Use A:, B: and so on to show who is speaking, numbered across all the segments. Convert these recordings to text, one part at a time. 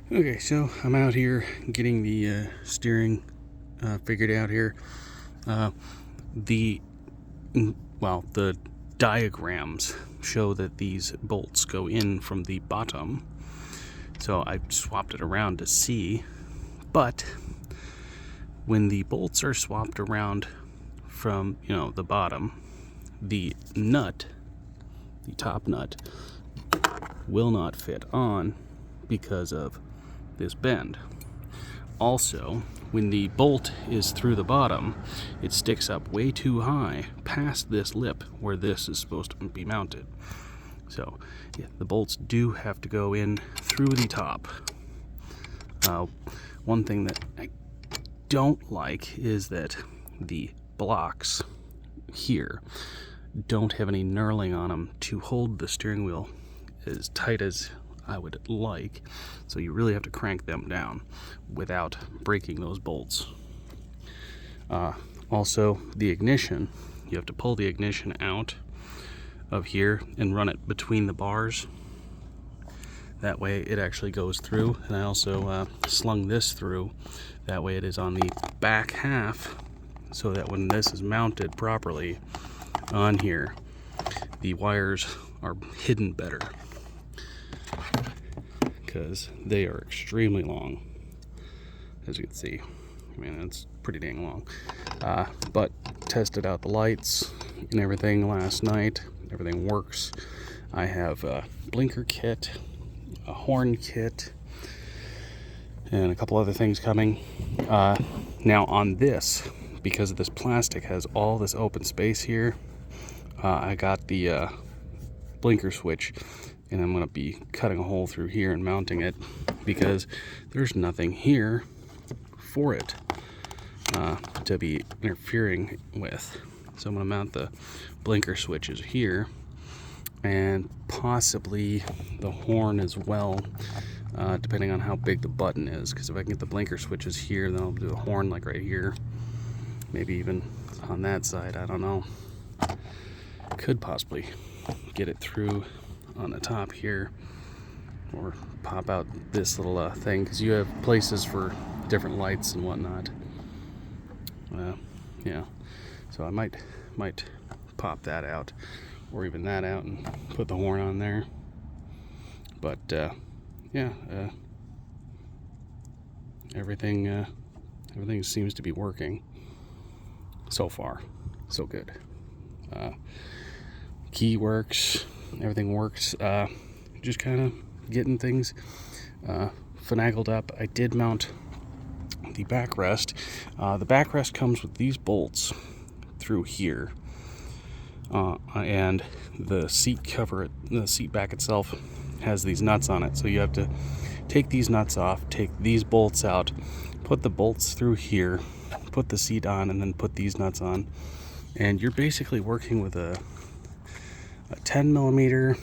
A: Okay, so I'm out here getting the steering figured out here. Uh, the the diagrams show that these bolts go in from the bottom, so I swapped it around to see. But when the bolts are swapped around from the bottom, the nut, the top nut, will not fit on because of this bend. Also, when the bolt is through the bottom, it sticks up way too high past this lip where this is supposed to be mounted. So, yeah, the bolts do have to go in through the top. One thing that I don't like is that the blocks here don't have any knurling on them to hold the steering wheel as tight as I would like, so you really have to crank them down without breaking those bolts. Also, the ignition, you have to pull the ignition out of here and run it between the bars. That way it actually goes through. And I also slung this through. That way it is on the back half, so that when this is mounted properly on here, the wires are hidden better, because they are extremely long, as you can see. I mean, it's pretty dang long. But tested out the lights and everything last night. Everything works. I have a blinker kit, a horn kit, and a couple other things coming. Now on this, because this plastic has all this open space here, I got the blinker switch, and I'm going to be cutting a hole through here and mounting it, because there's nothing here for it to be interfering with. So I'm going to mount the blinker switches here, and possibly the horn as well, depending on how big the button is, because if I can get the blinker switches here, then I'll do the horn like right here, maybe even on that side. I don't know. Could possibly get it through on the top here, or pop out this little thing, because you have places for different lights and whatnot. Yeah, so I might pop that out, or even that out, and put the horn on there. But yeah, everything seems to be working so far. So good. Key works, everything works. Just kind of getting things finagled up. I did mount the backrest. The backrest comes with these bolts through here, and the seat cover, the seat back itself, has these nuts on it. So you have to take these nuts off, take these bolts out, put the bolts through here, put the seat on, and then put these nuts on. And you're basically working with a 10 millimeter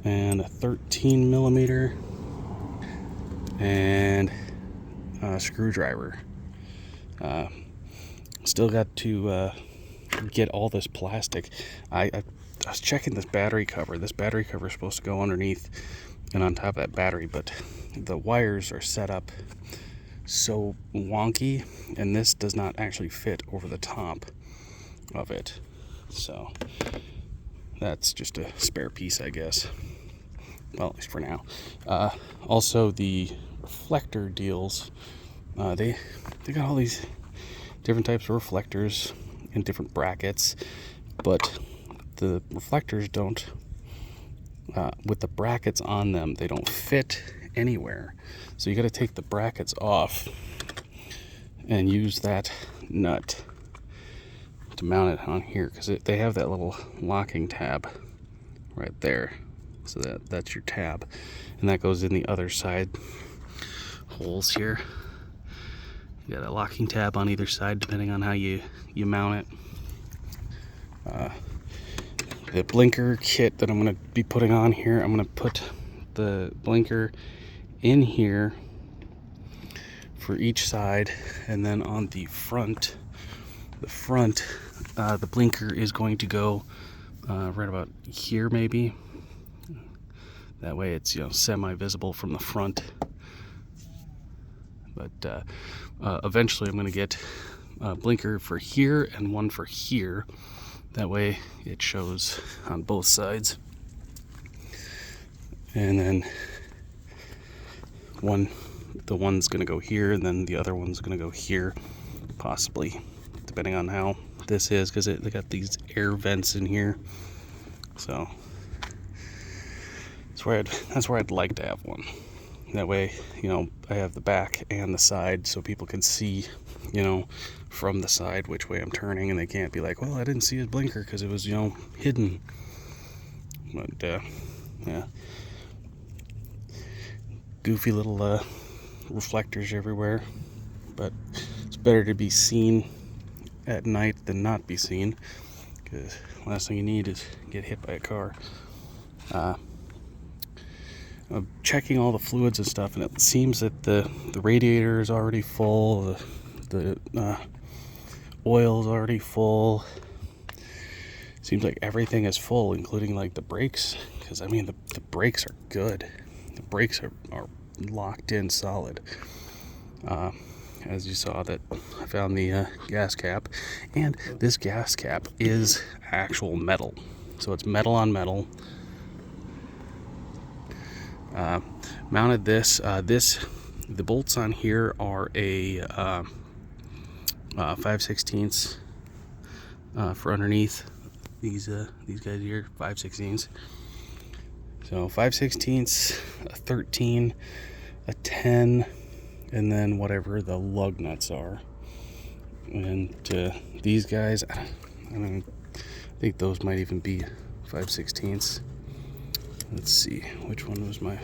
A: and a 13 millimeter and a screwdriver. Still got to get all this plastic. I was checking this battery cover. This battery cover is supposed to go underneath and on top of that battery, but the wires are set up so wonky, and this does not actually fit over the top of it. So that's just a spare piece, I guess. Well, at least for now. Also, the reflector deals, they got all these different types of reflectors in different brackets, but the reflectors don't, with the brackets on them, they don't fit anywhere. So you got to take the brackets off and use that nut to mount it on here, because they have that little locking tab right there. So that's your tab, and that goes in the other side holes here. You got a locking tab on either side depending on how you mount it. The blinker kit that I'm going to be putting on here, I'm going to put the blinker in here for each side, and then on the front, the blinker is going to go right about here, maybe. That way it's, you know, semi-visible from the front. But eventually I'm going to get a blinker for here and one for here. That way it shows on both sides. And then the one's going to go here, and then the other one's going to go here, possibly, depending on how this is, because they got these air vents in here. So that's where I'd like to have one. That way, you know, I have the back and the side, so people can see, you know, from the side which way I'm turning, and they can't be like, well, I didn't see his blinker because it was, you know, hidden. But yeah, goofy little reflectors everywhere. But it's better to be seen at night than not be seen, because the last thing you need is get hit by a car. I'm checking all the fluids and stuff, and it seems that the radiator is already full, the oil is already full. Seems like everything is full, including like the brakes, because I mean the brakes are good. The brakes are locked in solid. As you saw, that I found the gas cap, and this gas cap is actual metal, so it's metal on metal. Mounted this. The bolts on here are a 5/16 for underneath these guys here, 5/16. So 5/16, a 13, a 10, and then whatever the lug nuts are. And these guys, I think those might even be 5/16. Let's see, which one was my,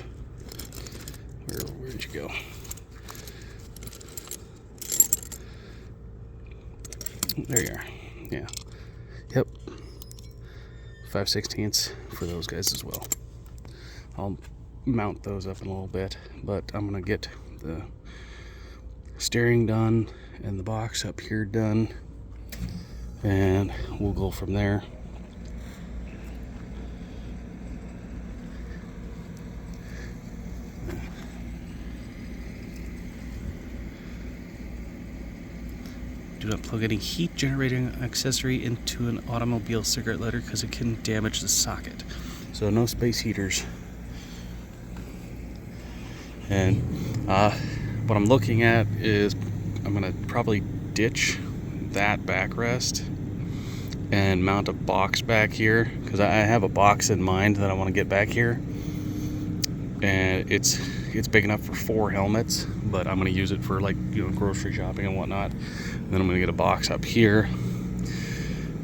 A: where'd you go? There you are. Yeah. Yep. 5/16 for those guys as well. I'll mount those up in a little bit, but I'm gonna get the steering done and the box up here done, and we'll go from there. Do not plug any heat generating accessory into an automobile cigarette lighter because it can damage the socket. So no space heaters. And what I'm looking at is I'm gonna probably ditch that backrest and mount a box back here, because I have a box in mind that I want to get back here, and it's big enough for 4 helmets, but I'm going to use it for, like, you know, grocery shopping and whatnot. And then I'm going to get a box up here,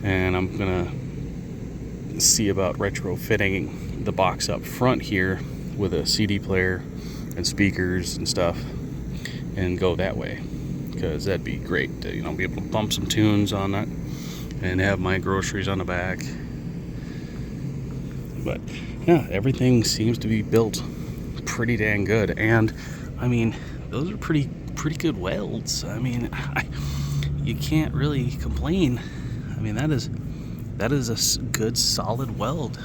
A: and I'm going to see about retrofitting the box up front here with a CD player and speakers and stuff, and go that way, because that'd be great to, you know, be able to bump some tunes on that and have my groceries on the back. But yeah, everything seems to be built pretty dang good, and I mean, those are pretty good welds. I mean, you can't really complain. I mean, that is a good solid weld.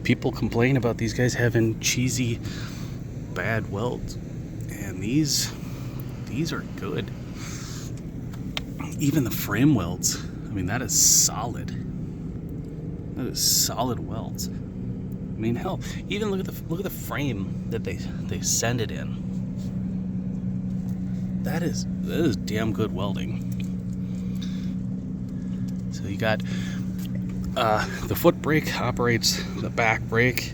A: People complain about these guys having cheesy bad welds, and these are good. Even the frame welds, I mean, that is solid. That is solid welds. I mean, hell, even look at the frame that they send it in. That is damn good welding. So you got the foot brake operates the back brake.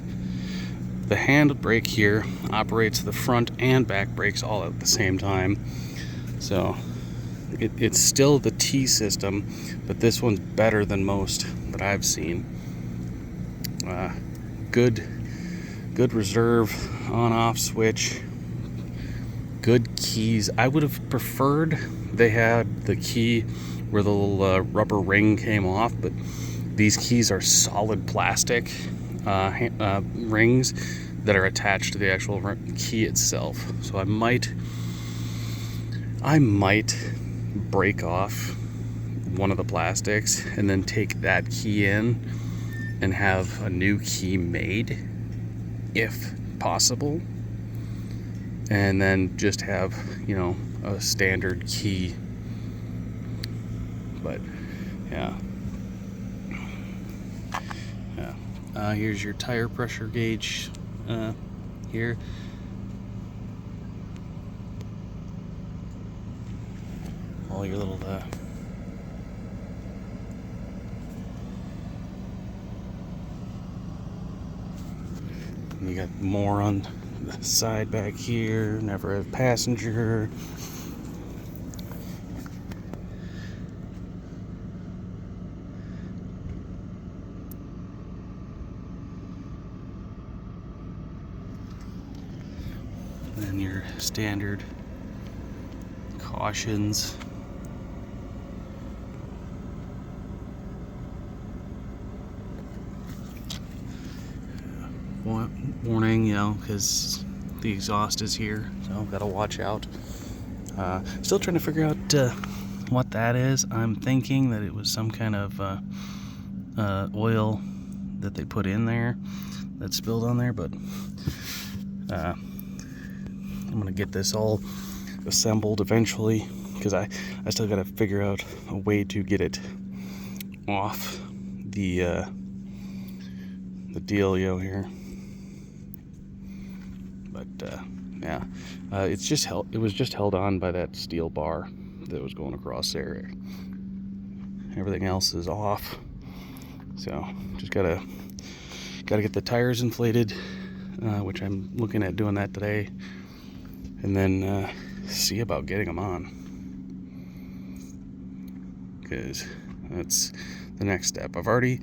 A: The hand brake here operates the front and back brakes all at the same time. So it's still the T system, but this one's better than most that I've seen. Good reserve on-off switch. Good keys. I would have preferred they had the key where the little rubber ring came off, but these keys are solid plastic rings that are attached to the actual key itself. So I might break off one of the plastics and then take that key in and have a new key made if possible, and then just have, you know, a standard key. But yeah, here's your tire pressure gauge here. All your little you got more on the side back here. Never have passenger. Then your standard cautions. Warning, you know, because the exhaust is here, so gotta watch out. Still trying to figure out what that is. I'm thinking that it was some kind of oil that they put in there that spilled on there, but I'm gonna get this all assembled eventually, because I still gotta figure out a way to get it off the dealio here. But yeah, it's just it was just held on by that steel bar that was going across there. Everything else is off, so just gotta get the tires inflated, which I'm looking at doing that today, and then see about getting them on, because that's the next step. I've already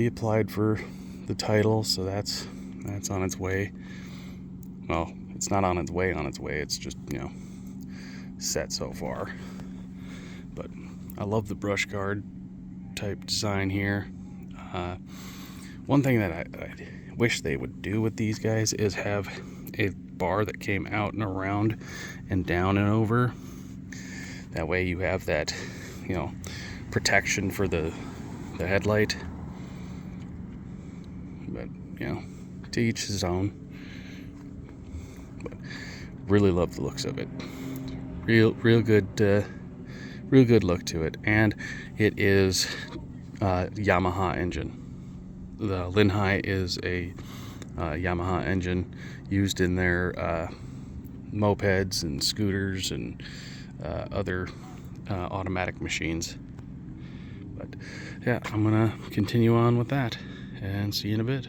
A: applied for the title, so that's on its way. Well, it's not on its way. It's just, you know, set so far. But I love the brush guard type design here. One thing that I wish they would do with these guys is have a bar that came out and around and down and over. That way you have that, you know, protection for the headlight. But, you know, to each his own. But really love the looks of it. Real good look to it, and it is Yamaha engine. The Linhai is a Yamaha engine used in their mopeds and scooters and other automatic machines. But yeah, I'm gonna continue on with that and see you in a bit.